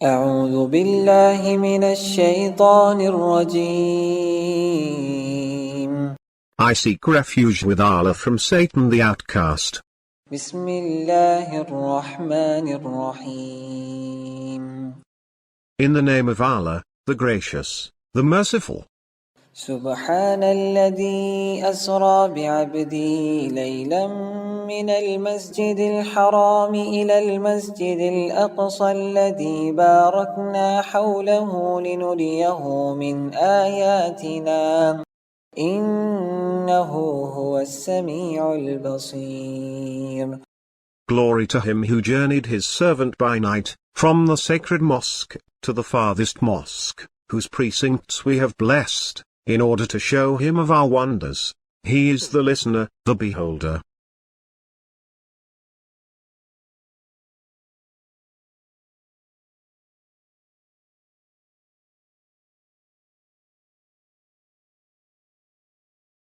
أعوذ بالله من الشيطان الرجيم. I seek refuge with Allah from Satan the outcast. بسم الله الرحمن الرحيم. In the name of Allah, the Gracious, the Merciful. سبحان الذي أسرى بعبده ليلا من المسجد الحرام إلى المسجد الأقصى الذي باركنا حوله لنريه من آياتنا إنه هو السميع البصير. Glory to him who journeyed his servant by night, from the sacred mosque, to the farthest mosque, whose precincts we have blessed, in order to show him of our wonders. He is the listener, the beholder.